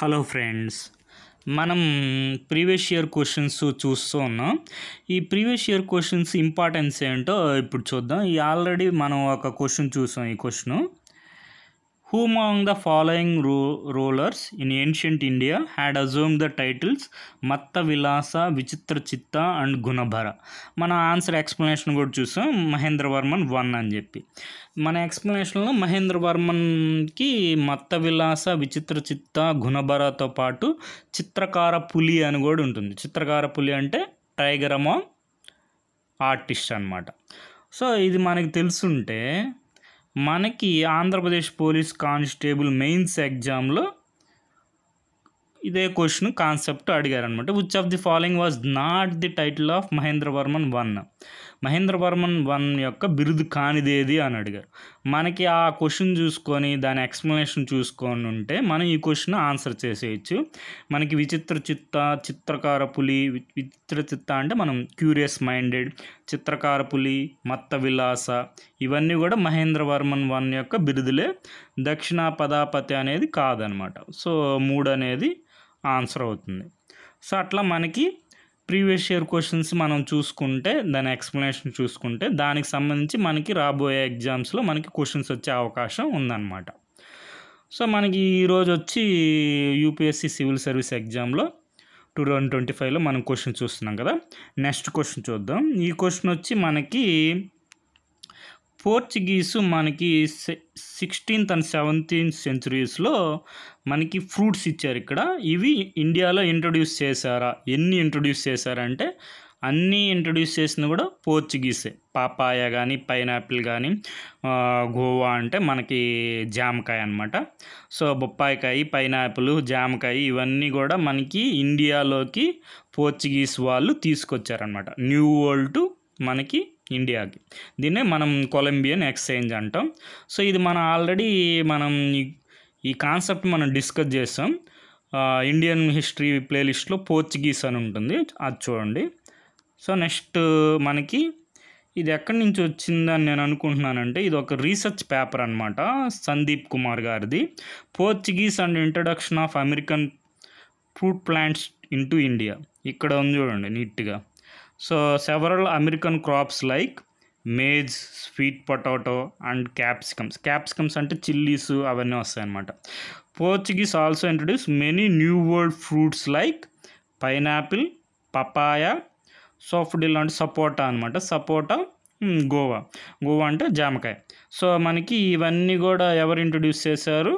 Hello friends, మనం previous year questions చూస్తూ ఉన్నాం. ఈ ప్రీవియస్ ఇయర్ క్వశ్చన్స్ ఇంపార్టెన్స్ ఏంటో ఇప్పుడు చూద్దాం. ఈ ఆల్రెడీ మనం ఒక క్వశ్చన్ చూసాం. ఈ question, who among the following rulers in ancient India had assume the titles మత్త విలాస, విచిత్ర చిత్త అండ్ గుణభర. మన ఆన్సర్ ఎక్స్ప్లెనేషన్ కూడా చూసాం, మహేంద్రవర్మన్ 1 అని చెప్పి. మన ఎక్స్ప్లెనేషన్లో మహేంద్రవర్మన్కి మత్త విలాస, విచిత్ర చిత్త, గుణభరతో పాటు చిత్రకార పులి అని కూడా ఉంటుంది. చిత్రకార పులి అంటే టైగర్ అమాంగ్ ఆర్టిస్ట్ అన్నమాట. సో ఇది మనకి తెలుసుంటే మనకి ఆంధ్రప్రదేశ్ పోలీస్ కానిస్టేబుల్ మెయిన్స్ ఎగ్జామ్లో ఇదే క్వశ్చన్ కాన్సెప్ట్ అడిగారనమాట. Which of the following was not the title of Mahendravarman 1. Mahendravarman 1 యొక్క బిరుదు కానిదేది అని అడిగారు. మనకి ఆ క్వశ్చన్ చూసుకొని దాని ఎక్స్ప్లెనేషన్ చూసుకొని ఉంటే మనం ఈ క్వశ్చన్ ఆన్సర్ చేసేయచ్చు. మనకి విచిత్ర చిత్త, చిత్రకార పులి, విచిత్ర చిత్త అంటే మనం క్యూరియస్ మైండెడ్, చిత్రకార పులి, మత్త విలాస ఇవన్నీ కూడా మహేంద్రవర్మన్ 1 యొక్క బిరుదులే. దక్షిణ పదాపతి అనేది కాదనమాట. సో 3 అనేది ఆన్సర్ అవుతుంది. సో అట్లా మనకి ప్రీవియస్ ఇయర్ క్వశ్చన్స్ మనం చూసుకుంటే, దాని ఎక్స్ప్లెనేషన్ చూసుకుంటే దానికి సంబంధించి మనకి రాబోయే ఎగ్జామ్స్లో మనకి క్వశ్చన్స్ వచ్చే అవకాశం ఉందన్నమాట. సో మనకి ఈరోజు వచ్చి యూపీఎస్సీ సివిల్ సర్వీస్ ఎగ్జామ్లో 2025లో మనం క్వశ్చన్ చూస్తున్నాం కదా. నెక్స్ట్ క్వశ్చన్ చూద్దాం. ఈ క్వశ్చన్ వచ్చి మనకి పోర్చుగీసు మనకి 16th and 17th centuries మనకి ఫ్రూట్స్ ఇచ్చారు. ఇక్కడ ఇవి ఇండియాలో ఇంట్రొడ్యూస్ చేశారా? ఎన్ని ఇంట్రొడ్యూస్ చేశారంటే అన్నీ ఇంట్రొడ్యూస్ చేసింది కూడా పోర్చుగీసే. పాపాయ కానీ, పైనాపిల్ కానీ, గోవా అంటే మనకి జామకాయ అనమాట. సో బొప్పాయికాయ, పైనాపిల్, జామకాయ ఇవన్నీ కూడా మనకి ఇండియాలోకి పోర్చుగీస్ వాళ్ళు తీసుకొచ్చారనమాట. న్యూ వరల్డ్ టు మనకి ఇండియాకి. దీన్నే మనం కొలంబియన్ ఎక్స్చేంజ్ అంటాం. సో ఇది మనం ఆల్రెడీ ఈ కాన్సెప్ట్ మనం డిస్కస్ చేస్తాం. ఇండియన్ హిస్టరీ ప్లేలిస్ట్లో పోర్చుగీస్ అని ఉంటుంది, అది చూడండి. సో నెక్స్ట్ మనకి ఇది ఎక్కడి నుంచి వచ్చిందని నేను అనుకుంటున్నానంటే ఇది ఒక రీసెర్చ్ పేపర్ అనమాట, సందీప్ కుమార్ గారిది. Portuguese and introduction of American fruit plants into India. ఇక్కడ ఉంది చూడండి నీట్గా. So several American crops like maize, sweet potato and capsicums అంటే చిల్లీస్ అవన్నీ వస్తాయి అన్నమాట. Portuguese also introduce many new world fruits like pineapple, papaya, sapodilla అంటే సపోటా అనమాట. సపోటా, గోవా అంటే జామకాయ. సో మనకి ఇవన్నీ కూడా ఎవరు ఇంట్రడ్యూస్ చేశారు?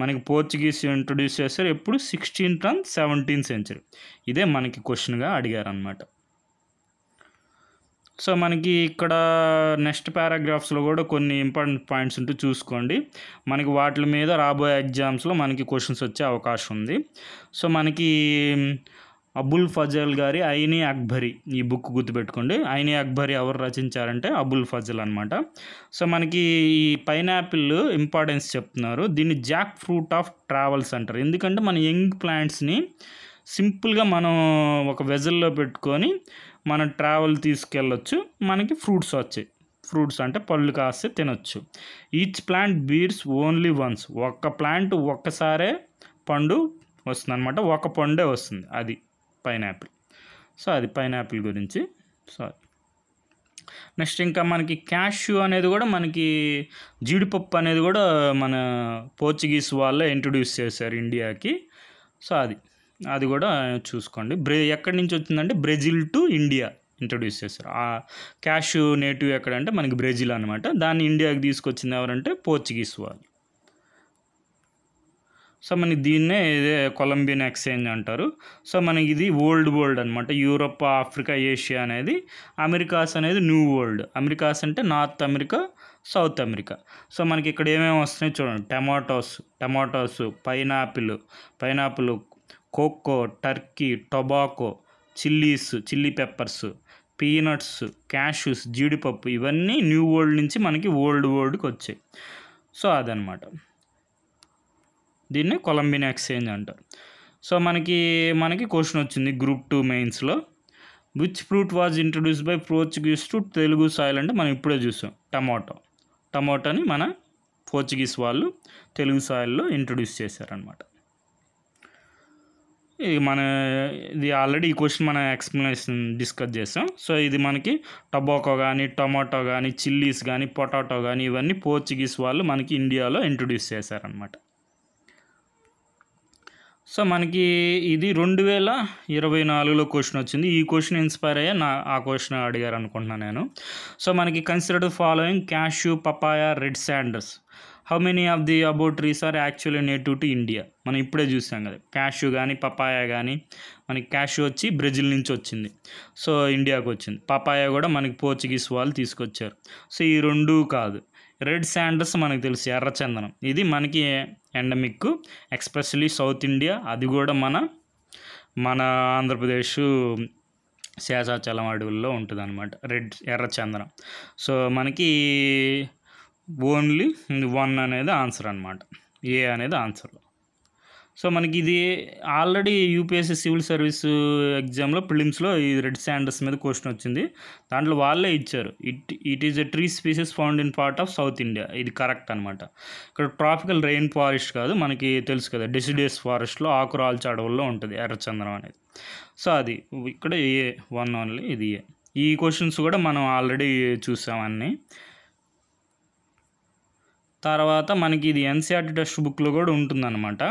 మనకి పోర్చుగీస్ ఇంట్రడ్యూస్ చేశారు. ఎప్పుడు? 16th and 17th century. ఇదే మనకి క్వశ్చన్గా అడిగారు అనమాట. సో మనకి ఇక్కడ నెక్స్ట్ పారాగ్రాఫ్స్లో కూడా కొన్ని ఇంపార్టెంట్ పాయింట్స్ ఉంటూ చూసుకోండి. మనకి వాటి మీద రాబోయే ఎగ్జామ్స్లో మనకి క్వశ్చన్స్ వచ్చే అవకాశం ఉంది. సో మనకి అబుల్ ఫజల్ గారి ఐనీ అక్బరీ ఈ బుక్ గుర్తుపెట్టుకోండి. ఐనీ అక్బరీ ఎవరు రచించారంటే అబుల్ ఫజల్ అనమాట. సో మనకి ఈ పైనాపిల్ ఇంపార్టెన్స్ చెప్తున్నారు. దీన్ని జాక్ ఫ్రూట్ ఆఫ్ ట్రావెల్స్ అంటారు. ఎందుకంటే మన యంగ్ ప్లాంట్స్ని సింపుల్గా మనం ఒక వెజల్లో పెట్టుకొని మనం ట్రావెల్ తీసుకెళ్ళొచ్చు. మనకి ఫ్రూట్స్ వచ్చాయి. ఫ్రూట్స్ అంటే పళ్ళు కాస్తే తినొచ్చు. Each plant bears only once. ఒక్క ప్లాంట్ ఒక్కసారే పండు వస్తుంది అనమాట. ఒక పండే వస్తుంది, అది పైనాపిల్. సో అది పైనాపిల్ గురించి. సో నెక్స్ట్ ఇంకా మనకి క్యాష్యూ అనేది కూడా, మనకి జీడిపప్పు అనేది కూడా మన పోర్చుగీస్ వాళ్ళే ఇంట్రడ్యూస్ చేశారు ఇండియాకి. సో అది కూడా చూసుకోండి. ఎక్కడి నుంచి వచ్చిందంటే బ్రెజిల్ టు ఇండియా ఇంట్రడ్యూస్ చేశారు. ఆ క్యాష్యూ నేటివ్ ఎక్కడంటే మనకి బ్రెజిల్ అనమాట. దాన్ని ఇండియాకి తీసుకొచ్చింది ఎవరంటే పోర్చుగీస్ వాళ్ళు. సో మనకి దీన్నే ఇదే కొలంబియన్ ఎక్స్చేంజ్ అంటారు. సో మనకి ఇది ఓల్డ్ వరల్డ్ అనమాట. యూరోప్, ఆఫ్రికా, ఏషియా అనేది. అమెరికాస్ అనేది న్యూ వరల్డ్. అమెరికాస్ అంటే North America, South America. So మనకి ఇక్కడ ఏమేమి వస్తున్నాయి చూడండి. Tomatoes, pineapple, cocoa, turkey, tobacco, chilli peppers, peanuts, cashews, జీడిపప్పు ఇవన్నీ న్యూ వరల్డ్ నుంచి మనకి ఓల్డ్ వరల్డ్కి వచ్చాయి. సో అదనమాట. దీన్ని కొలంబియన్ ఎక్స్చేంజ్ అంటారు. సో మనకి క్వశ్చన్ వచ్చింది గ్రూప్ 2 మెయిన్స్లో. Which fruit was introduce by Portuguese to Telugu soil అంటే మనం ఇప్పుడే చూసాం టమాటోని మన పోర్చుగీస్ వాళ్ళు తెలుగు సాయిల్లో ఇంట్రడ్యూస్ చేశారనమాట. ఇది ఆల్రెడీ ఈ క్వశ్చన్ మనం ఎక్స్ప్లెనేషన్ డిస్కస్ చేసాం. సో ఇది మనకి టొబాకో కానీ, టొమాటో కానీ, చిల్లీస్ కానీ, పొటాటో కానీ ఇవన్నీ పోర్చుగీస్ వాళ్ళు మనకి ఇండియాలో ఇంట్రొడ్యూస్ చేశారనమాట. సో మనకి ఇది 2024లో క్వశ్చన్ వచ్చింది. ఈ క్వశ్చన్ ఇన్స్పైర్ అయ్యే ఆ క్వశ్చన్ అడిగారు అనుకుంటున్నాను నేను. సో మనకి consider the following cashew, papaya, red sanders. How many of the about trees are actually native to India? మనం ఇప్పుడే చూసాం కదా, క్యాష్యూ కానీ పపాయ కానీ. మనకి క్యాష్యూ వచ్చి బ్రెజిల్ నుంచి వచ్చింది, సో ఇండియాకి వచ్చింది. పపాయ కూడా మనకి పోర్చుగీస్ వాళ్ళు తీసుకొచ్చారు. సో ఈ రెండు కాదు. రెడ్ శాండర్స్ మనకు తెలుసు, ఎర్రచందనం. ఇది మనకి ఎండమిక్, ఎక్స్పెషల్లీ సౌత్ ఇండియా. అది కూడా మన ఆంధ్రప్రదేశ్ శేషాచలం అడవుల్లో ఉంటుంది అనమాట ఎర్రచందనం. సో మనకి ఓన్లీ 1 అనేది ఆన్సర్ అనమాట, ఏ అనేది ఆన్సర్. సో మనకి ఇది ఆల్రెడీ యూపీఎస్సీ సివిల్ సర్వీస్ ఎగ్జామ్లో ప్రిలిమ్స్లో ఈ రెడ్ శాండర్స్ మీద క్వశ్చన్ వచ్చింది. దాంట్లో వాళ్ళే ఇచ్చారు, it is a tree species found in part of south India. ఇది కరెక్ట్ అనమాట. ఇక్కడ ట్రాపికల్ రెయిన్ ఫారెస్ట్ కాదు, మనకి తెలుసు కదా డెసిడేస్ ఫారెస్ట్లో ఆకురాల్చ అడవుల్లో ఉంటుంది ఎర్రచందనం అనేది. సో అది ఇక్కడ ఏ 1 ఓన్లీ, ఇది ఏ. ఈ క్వశ్చన్స్ కూడా మనం ఆల్రెడీ చూసాం అన్నీ. తర్వాత మనకి ఇది ఎన్సీఆర్టీ టెక్స్ట్ బుక్లో కూడా ఉంటుందన్నమాట.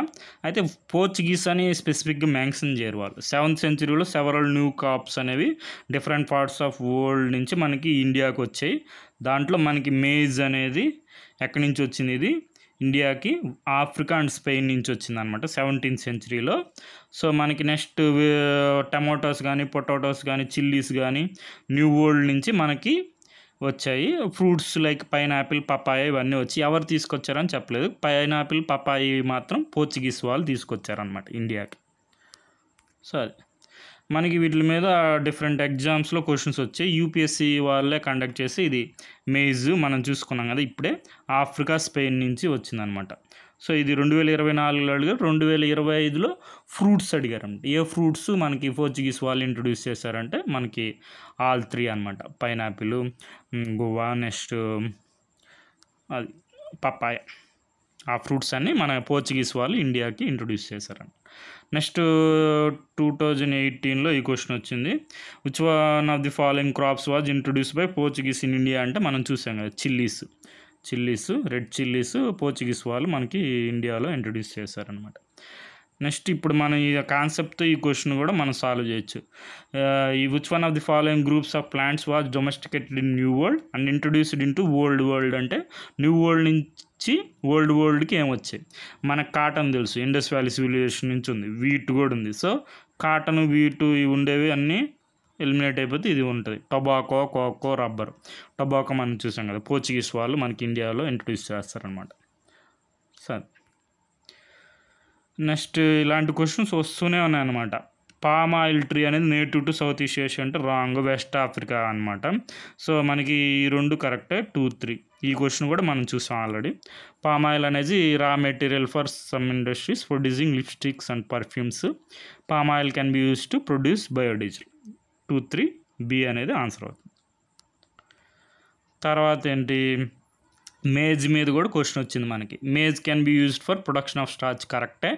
అయితే పోర్చుగీస్ అని స్పెసిఫిక్గా మెన్షన్ చేయరు వాళ్ళు. 7th centuryలో సెవరల్ న్యూ క్రాప్స్ అనేవి డిఫరెంట్ పార్ట్స్ ఆఫ్ వరల్డ్ నుంచి మనకి ఇండియాకి వచ్చాయి. దాంట్లో మనకి మేజ్ అనేది ఎక్కడి నుంచి వచ్చింది? ఇది ఇండియాకి ఆఫ్రికా అండ్ స్పెయిన్ నుంచి వచ్చింది అనమాట 17th centuryలో. సో మనకి నెక్స్ట్ టమాటోస్ కానీ, పొటాటోస్ కానీ, చిల్లీస్ కానీ న్యూ వరల్డ్ నుంచి మనకి వచ్చాయి. ఫ్రూట్స్ లైక్ పైనాపిల్, పపాయ ఇవన్నీ వచ్చి ఎవరు తీసుకొచ్చారని చెప్పలేదు. పైనాపిల్, పపాయ మాత్రం పోర్చుగీస్ వాళ్ళు తీసుకొచ్చారనమాట ఇండియాకి. సో అది మనకి వీటి మీద డిఫరెంట్ ఎగ్జామ్స్లో క్వశ్చన్స్ వచ్చాయి. యూపీఎస్సీ వాళ్ళే కండక్ట్ చేసి ఇది మేజ్ మనం చూసుకున్నాం కదా ఇప్పుడే, ఆఫ్రికా స్పెయిన్ నుంచి వచ్చిందనమాట. సో ఇది 2024లో అడిగారు. 2025లో ఫ్రూట్స్ అడిగారంట. ఏ ఫ్రూట్స్ మనకి పోర్చుగీస్ వాళ్ళు ఇంట్రొడ్యూస్ చేశారంటే మనకి ఆల్ 3 అనమాట. పైనాపిల్, గువా, నెక్స్ట్ అది పపాయ. ఆ ఫ్రూట్స్ అన్నీ మన పోర్చుగీస్ వాళ్ళు ఇండియాకి ఇంట్రొడ్యూస్ చేశారంట. నెక్స్ట్ 2018లో ఈ క్వశ్చన్ వచ్చింది. Which one of the following crops was introduce by Portuguese in India అంటే మనం చూసాం కదా చిల్లీస్, రెడ్ చిల్లీస్ పోర్చుగీస్ వాళ్ళు మనకి ఇండియాలో ఇంట్రొడ్యూస్ చేశారనమాట. నెక్స్ట్ ఇప్పుడు మనం ఈ కాన్సెప్ట్తో ఈ క్వశ్చన్ కూడా మనం సాల్వ్ చేయొచ్చు. ఈ which one of the following groups of plants was domesticated in new world and introduced in to old world అంటే న్యూ వరల్డ్ నుంచి ఓల్డ్ వరల్డ్కి ఏమొచ్చాయి? మనకు కాటన్ తెలుసు, ఇండస్ వ్యాలీ సివిలైజేషన్ నుంచి ఉంది. వీట్ కూడా ఉంది. సో కాటన్, వీటు ఇవి ఉండేవి అన్నీ ఎలిమినేట్ అయిపోతే ఇది ఉంటుంది. Tobacco, cocoa, rubber. టొబాకో మనం చూసాం కదా పోర్చుగీస్ వాళ్ళు మనకి ఇండియాలో ఇంట్రొడ్యూస్ చేస్తారనమాట. సరే నెక్స్ట్ ఇలాంటి క్వశ్చన్స్ వస్తూనే ఉన్నాయన్నమాట. పామ్ ఆయిల్ ట్రీ అనేది native to south east Asia అంటే రాంగ్, వెస్ట్ ఆఫ్రికా అనమాట. సో మనకి ఈ 2 కరెక్టే. 2, 3 ఈ క్వశ్చన్ కూడా మనం చూసాం ఆల్రెడీ. పామ్ ఆయిల్ అనేది raw material for some industries producing lipsticks and perfumes. Palm oil can be used to produce biodiesel. 2, 3 B అనేది ఆన్సర్ అవుతుంది. తర్వాత ఏంటి, మేజ్ మీద కూడా క్వశ్చన్ వచ్చింది మనకి. Maize can be used for production of starch, కరెక్టే.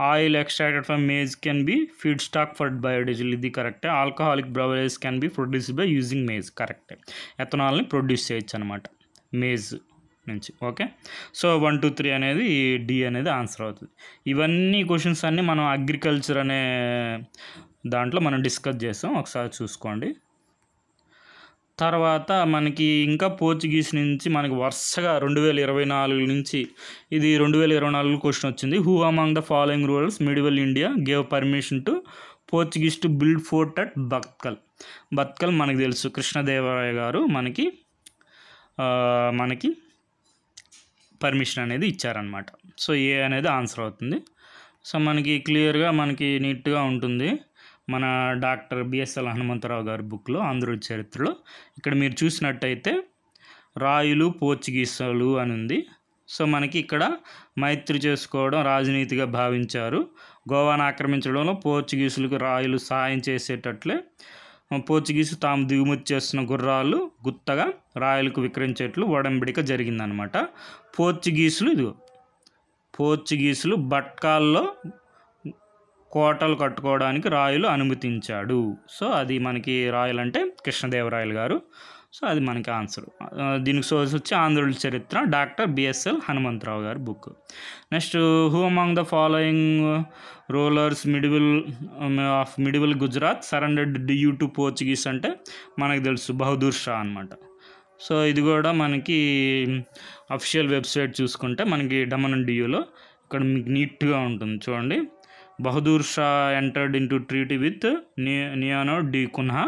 Oil extracted from maize can be feed stock for biodiesel, ఇది కరెక్టే. Alcoholic beverage can be produced by using maize, కరెక్టే. ఎథనాల్ని ప్రొడ్యూస్ చేయొచ్చు అనమాట మేజ్ నుంచి. ఓకే, సో 1, 2, 3 అనేది డి అనేది ఆన్సర్ అవుతుంది. ఇవన్నీ క్వశ్చన్స్ అన్నీ మనం అగ్రికల్చర్ అనే దాంట్లో మనం డిస్కస్ చేస్తాం, ఒకసారి చూసుకోండి. తర్వాత మనకి ఇంకా పోర్చుగీస్ నుంచి మనకి వరుసగా 2024 నుంచి ఇది 2024 క్వశ్చన్ వచ్చింది. Who among the following rulers medieval India gave permission to Portuguese to build fort at Bhatkal మనకి తెలుసు, కృష్ణదేవరాయ గారు మనకి పర్మిషన్ అనేది ఇచ్చారనమాట. సో ఏ అనేది ఆన్సర్ అవుతుంది. సో మనకి క్లియర్గా మనకి నీట్గా ఉంటుంది మన డాక్టర్ బిఎస్ఎల్ హనుమంతరావు గారి బుక్లో ఆంధ్ర చరిత్రలో. ఇక్కడ మీరు చూసినట్టయితే రాయులు, పోర్చుగీసులు అని ఉంది. సో మనకి ఇక్కడ మైత్రి చేసుకోవడం రాజనీతిగా భావించారు. గోవాను ఆక్రమించడంలో పోర్చుగీసులకు రాయులు సహాయం చేసేటట్లే పోర్చుగీసు తాము దిగుమతి చేస్తున్న గుర్రాలు గుత్తగా రాయలకు విక్రయించేట్లు ఒడంబడిక జరిగిందనమాట. పోర్చుగీసులు బట్కాల్లో కోటలు కట్టుకోవడానికి రాయలు అనుమతించాడు. సో అది మనకి రాయలు అంటే కృష్ణదేవరాయలు గారు. సో అది మనకి ఆన్సర్. దీనికి సోర్స్ వచ్చి ఆంధ్రుల చరిత్ర, డాక్టర్ బిఎస్ఎల్ హనుమంతరావు గారి book. Next, who among the following rulers medieval Gujarat surrendered due to Portuguese అంటే మనకు తెలుసు బహదూర్ షా అనమాట. సో ఇది కూడా మనకి అఫీషియల్ వెబ్సైట్ చూసుకుంటే మనకి డమన్ అండ్ డియూలో ఇక్కడ మీకు నీట్గా ఉంటుంది చూడండి. Bahadur Shah entered into treaty with Nuno da Cunha.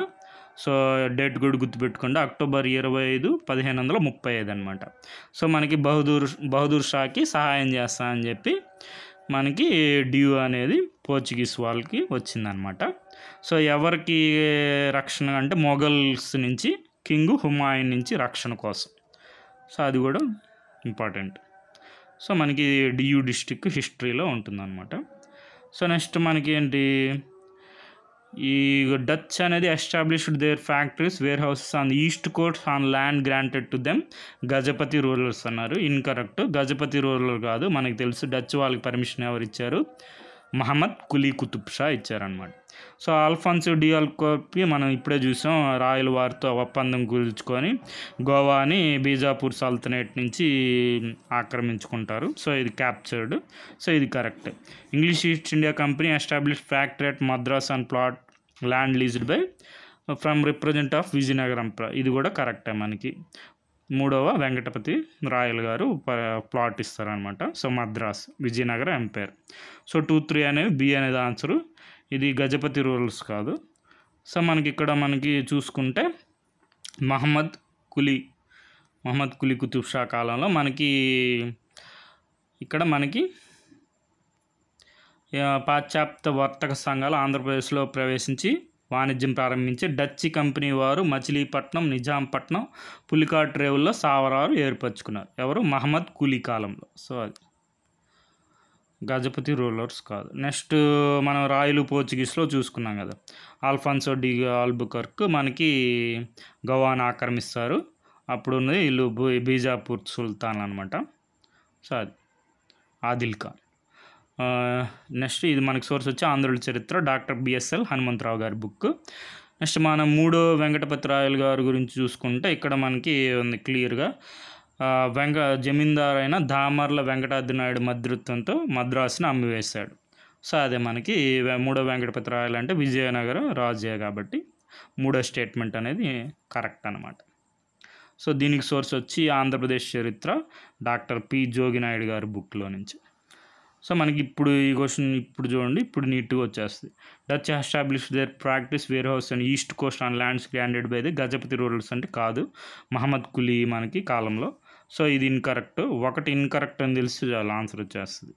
So date కూడా గుర్తుపెట్టుకోండి, అక్టోబర్ 25, 1535 అనమాట. సో మనకి బహదూర్ షాకి సహాయం చేస్తా అని చెప్పి మనకి డ్యూ అనేది పోర్చుగీస్ వాళ్ళకి వచ్చిందనమాట. సో ఎవరికి రక్షణ అంటే మొఘల్స్ నుంచి కింగ్ హుమాయూన్ నుంచి రక్షణ కోసం. సో అది కూడా ఇంపార్టెంట్. సో మనకి డియూ డిస్ట్రిక్ట్ హిస్టరీలో ఉంటుందన్నమాట. సో నెక్స్ట్ మనకి ఏంటి, ఈ డచ్ అనేది established their factories warehouses on east coast on land granted to them Gajapati rulers అన్నారు. ఇన్కరెక్ట్, గజపతి రూలర్ కాదు. మనకి తెలుసు డచ్ వాళ్ళకి పర్మిషన్ ఎవరు ఇచ్చారు, మహమ్మద్ కులీ కుతుబ్ షా ఇచ్చారనమాట. సో ఆల్ఫాన్సో డి అల్కోపి మనం ఇప్పుడే చూసాం, రాయల వారితో ఒప్పందం కుదుర్చుకొని గోవాని బీజాపూర్ సల్తనేట్ నుంచి ఆక్రమించుకుంటారు. సో ఇది క్యాప్చర్డ్. సో ఇది correct. English East India company establish factory at Madras and plot land leased by from represent of Vijayanagaram. ఇది కూడా కరెక్టే. మనకి 3వ వెంకటపతి రాయల్ గారు ప్లాట్ ఇస్తారనమాట. So Madras Vijayanagara empire. So 2, 3 అనేవి బి అనేది ఆన్సరు. ఇది గజపతి రూలర్స్ కాదు. సో మనకి ఇక్కడ మనకి చూసుకుంటే మహమ్మద్ కులీ కుతుబ్ షా కాలంలో మనకి ఇక్కడ మనకి పాశ్చాత్య వర్తక సంఘాలు ఆంధ్రప్రదేశ్లో ప్రవేశించి వాణిజ్యం ప్రారంభించి డచ్ కంపెనీ వారు మచిలీపట్నం, నిజాంపట్నం, పులికాట్ రేవుల్లో సావరాలు ఏర్పరచుకున్నారు. ఎవరు, మహమ్మద్ కులీ కాలంలో. సో అది గజపతి రూలర్స్ కాదు. నెక్స్ట్ మనం రాయలు పోర్చుగీస్లో చూసుకున్నాం కదా. ఆల్ఫాన్సో డి ఆల్బుకర్క్ మనకి గోవాను ఆక్రమిస్తారు. అప్పుడు ఉన్నది వీళ్ళు బీజాపూర్ సుల్తాన్ అనమాట. సో అది ఆదిల్ ఖాన్. నెక్స్ట్ ఇది మనకి సోర్స్ వచ్చి ఆంధ్రుల చరిత్ర, డాక్టర్ బిఎస్ఎల్ హనుమంతరావు గారి బుక్. నెక్స్ట్ మనం 3వ వెంకటపతి రాయలు గారి గురించి చూసుకుంటే ఇక్కడ మనకి ఉంది క్లియర్గా, జమీందారు అయిన దామర్ల వెంకటాద్రి నాయుడు మధ్యత్వంతో మద్రాసుని అమ్మివేశాడు. సో అదే మనకి 3వ వెంకటపతి రాయలు అంటే విజయనగర రాజే కాబట్టి 3వ స్టేట్మెంట్ అనేది కరెక్ట్ అనమాట. సో దీనికి సోర్స్ వచ్చి ఆంధ్రప్రదేశ్ చరిత్ర, డాక్టర్ పి జోగినాయుడు గారి బుక్లో నుంచి. సో మనకి ఇప్పుడు ఈ క్వశ్చన్ ఇప్పుడు చూడండి, ఇప్పుడు నీట్గా వచ్చేస్తుంది. Dutch establish their practice warehouse and east coast on lands granted by the Gajapati rulers అంటే కాదు, మహమ్మద్ కులీ మనకి కాలంలో. సో ఇది ఇన్కరెక్ట్. ఒకటి ఇన్కరెక్ట్ అని తెలిసి చాలా ఆన్సర్ వచ్చేస్తుంది.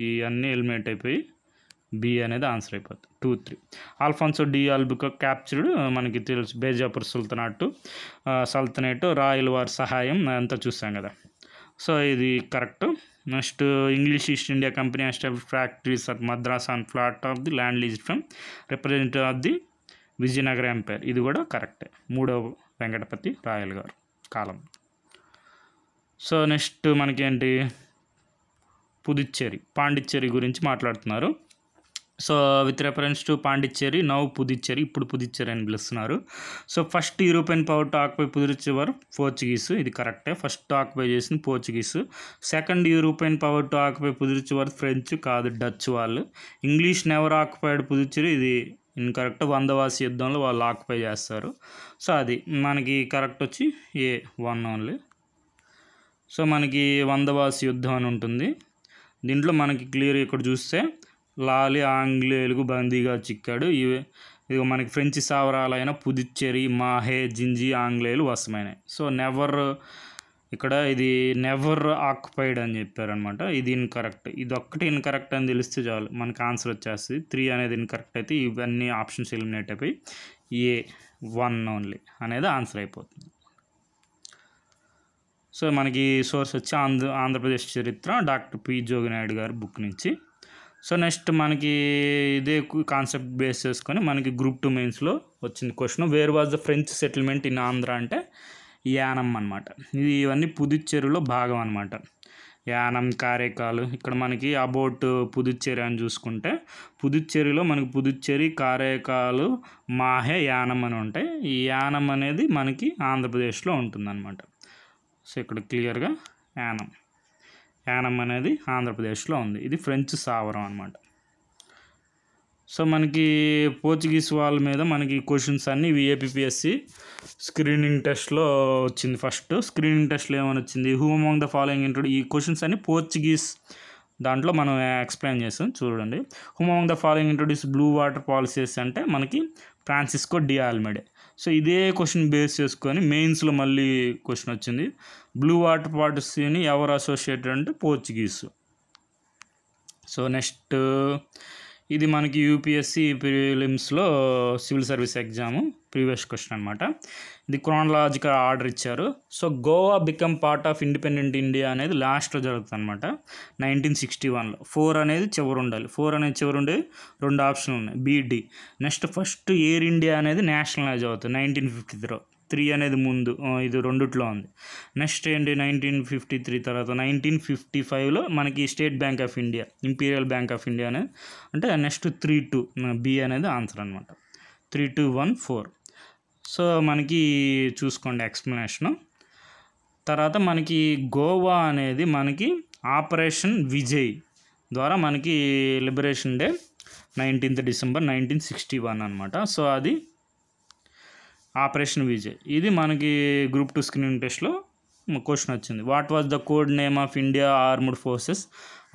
ఈ అన్నీ ఎలిమినేట్ అయిపోయి బి అనేది ఆన్సర్ అయిపోతుంది. 2, 3. ఆల్ఫాన్సో డి ఆల్బుకర్క్ క్యాప్చర్డ్ మనకి తెలుసు బేజాపూర్ సల్తనేట్ రాయల వారి సహాయం అంతా చూసాం కదా. సో ఇది correct. Next English East India company establish factories at Madras on flat of the land lease from representative of the Vijayanagara empire. ఇది కూడా కరెక్టే, 3వ వెంకటపతి రాయల్ గారు కాలం. సో నెక్స్ట్ మనకేంటి, పాండిచ్చేరి గురించి మాట్లాడుతున్నారు. So with reference to Pondicherry now Puducherry, ఇప్పుడు పుదుచ్చేరి అని పిలుస్తున్నారు. So first European power to occupy Puducherry వారు పోర్చుగీసు. ఇది కరెక్టే, ఫస్ట్ ఆక్యుపై చేసింది Portuguese. Second European power to occupy Puducherry వారు ఫ్రెంచ్ కాదు, డచ్ వాళ్ళు. ఇంగ్లీష్ నెవర్ ఆక్యుపైడ్ పుదుచ్చేరి, ఇది ఇన్కరెక్ట్. 100వాసి యుద్ధంలో వాళ్ళు ఆక్యుపై చేస్తారు. సో అది మనకి కరెక్ట్ వచ్చి A1 ఓన్లీ. సో మనకి 100వాసి యుద్ధం అని ఉంటుంది. దీంట్లో మనకి క్లియర్ ఇక్కడ చూస్తే లాలి ఆంగ్లేయులకు బందీగా చిక్కాడు. ఇది మనకి ఫ్రెంచ్ సావరాలైన పుదుచ్చేరి, మాహే, జింజి ఆంగ్లేయులు వశమైనాయి. సో ఇక్కడ ఇది నెవర్ ఆక్యుపైడ్ అని చెప్పారనమాట. ఇది ఇన్కరెక్ట్. ఇది ఒక్కటి ఇన్కరెక్ట్ అని తెలిస్తే చాలు మనకి ఆన్సర్ వచ్చేస్తుంది. 3 అనేది ఇన్కరెక్ట్ అయితే ఇవన్నీ ఆప్షన్స్ ఎలిమినేట్ అయిపోయి A1 ఓన్లీ అనేది ఆన్సర్ అయిపోతుంది. సో మనకి సోర్స్ వచ్చి ఆంధ్రప్రదేశ్ చరిత్ర, డాక్టర్ పి జోగినాయుడు గారి బుక్ నుంచి. సో నెక్స్ట్ మనకి ఇదే కాన్సెప్ట్ బేస్ చేసుకొని మనకి గ్రూప్ 2 మెయిన్స్లో వచ్చింది question, where was the French settlement in Andhra అంటే యానం అనమాట. ఇవన్నీ పుదుచ్చేరిలో భాగం అనమాట. యానం, కారైకాలు. ఇక్కడ మనకి అబౌట్ పుదుచ్చేరి అని చూసుకుంటే పుదుచ్చేరిలో మనకి పుదుచ్చేరి, కారైకాలు, మాహే, యానం అని ఉంటాయి. ఈ యానం అనేది మనకి ఆంధ్రప్రదేశ్లో ఉంటుందన్నమాట. సో ఇక్కడ క్లియర్గా యానం అనేది ఆంధ్రప్రదేశ్లో ఉంది. ఇది ఫ్రెంచ్ స్థావరం అనమాట. సో మనకి పోర్చుగీస్ వాళ్ళ మీద మనకి క్వశ్చన్స్ అన్నీ ఇవి ఏపీఎస్సి స్క్రీనింగ్ టెస్ట్లో వచ్చింది. ఫస్ట్ స్క్రీనింగ్ టెస్ట్లో ఏమని వచ్చింది, who among the following introduce, ఈ క్వశ్చన్స్ అన్నీ పోర్చుగీస్ దాంట్లో మనం ఎక్స్ప్లెయిన్ చేస్తాం చూడండి. Who among the following introduce blue water policies అంటే మనకి ఫ్రాన్సిస్కో డి ఆల్మెడే. సో ఇదే క్వశ్చన్ బేస్ చేసుకొని మెయిన్స్లో మళ్ళీ క్వశ్చన్ వచ్చింది, బ్లూ వాటర్ పాలసీని ఎవరు అసోసియేటెడ్ అంటే పోర్చుగీస్. సో నెక్స్ట్ ఇది మనకి యూపీఎస్సి ప్రిలిమ్స్లో civil service exam previous question అనమాట. ఇది క్రోనలాజికల్ ఆర్డర్ ఇచ్చారు. So Goa become part of independent India అనేది లాస్ట్లో జరుగుతుంది అనమాట 1961లో. 4 అనేది చివరి ఉండాలి. 4 అనేది చివరి ఉండే 2 ఆప్షన్లు ఉన్నాయి, BD. Next first air India అనేది నేషనలైజ్ అవుతుంది 1953. 3 అనేది ముందు, ఇది రెండిట్లో ఉంది. నెక్స్ట్ ఏంటి 1953 తర్వాత 1955లో మనకి state bank of India, imperial bank of India అనేది. అంటే నెక్స్ట్ 3-2 B అనేది ఆన్సర్ అనమాట. 3-2-1-4. సో మనకి చూసుకోండి ఎక్స్ప్లెనేషను. తర్వాత మనకి గోవా అనేది మనకి ఆపరేషన్ విజయ్ ద్వారా మనకి లిబరేషన్ డే 19th December 1961 అనమాట. సో అది ఆపరేషన్ విజయ్. ఇది మనకి గ్రూప్ 2 స్క్రీనింగ్ టెస్ట్లో క్వశ్చన్ వచ్చింది. What was the code name of India armed forces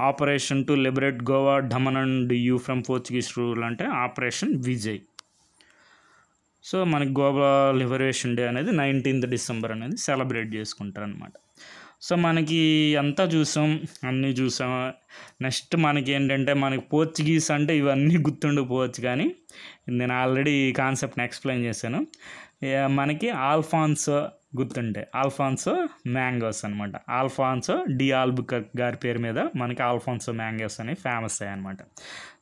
operation to liberate Goa, Daman and you from Portuguese rule అంటే ఆపరేషన్ విజయ్. సో మనకి గోవా లిబరేషన్ డే అనేది 19th December అనేది సెలబ్రేట్ చేసుకుంటారు అనమాట. సో మనకి అంతా చూసాం, అన్నీ చూసాం. నెక్స్ట్ మనకి ఏంటంటే మనకి పోర్చుగీస్ అంటే ఇవన్నీ గుర్తుండిపోవచ్చు, కానీ నేను ఆల్రెడీ ఈ కాన్సెప్ట్ని ఎక్స్ప్లెయిన్ చేశాను. మనకి ఆల్ఫాన్సో గుర్తుంటాయి, ఆల్ఫాన్సో మ్యాంగోస్ అనమాట. ఆల్ఫాన్సో డి ఆల్బుకర్క్ గారి పేరు మీద మనకి ఆల్ఫాన్సో మ్యాంగోస్ అనేవి ఫేమస్ అయ్యాయి అనమాట.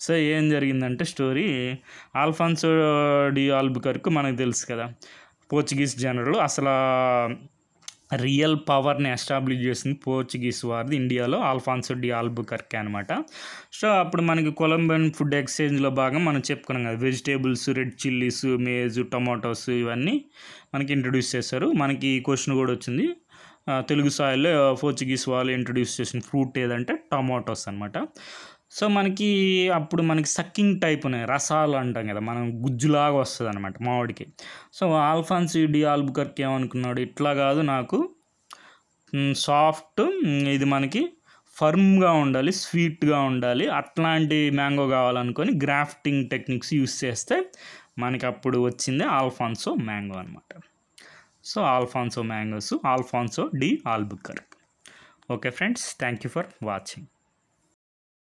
సో ఏం జరిగిందంటే స్టోరీ, ఆల్ఫాన్సో డి ఆల్బుకర్క్ మనకు తెలుసు కదా, పోర్చుగీస్ జనరల్. అసలు రియల్ పవర్ని ఎస్టాబ్లిష్ చేసింది పోర్చుగీస్ వారిది ఇండియాలో ఆల్ఫాన్సో డి ఆల్బుకర్క్ అనమాట. సో అప్పుడు మనకి కొలంబియన్ ఫుడ్ ఎక్స్చేంజ్లో భాగం మనం చెప్పుకున్నాం కదా, vegetables, red chillies, maize, tomatoes ఇవన్నీ మనకి ఇంట్రడ్యూస్ చేశారు. మనకి క్వశ్చన్ కూడా వచ్చింది, తెలుగు సాయిల్లో పోర్చుగీస్ వాళ్ళు ఇంట్రడ్యూస్ చేసిన ఫ్రూట్ ఏదంటే టొమాటోస్ అనమాట. సో మనకి అప్పుడు మనకి సక్కింగ్ టైప్ ఉన్నాయి, రసాలు అంటాం కదా, మనం గుజ్జులాగా వస్తుంది అనమాట మామిడికి. సో ఆల్ఫాన్సో డి ఆల్బుకర్క్ ఏమనుకున్నాడు, ఇట్లా కాదు, నాకు సాఫ్ట్, ఇది మనకి ఫర్మ్గా ఉండాలి, స్వీట్గా ఉండాలి, అట్లాంటి మ్యాంగో కావాలనుకొని గ్రాఫ్టింగ్ టెక్నిక్స్ యూస్ చేస్తే మనకి అప్పుడు వచ్చింది ఆల్ఫాన్సో మ్యాంగో అనమాట. So Alphonso mangoes, Alphonso de Albuquerque. Okay friends, thank you for watching.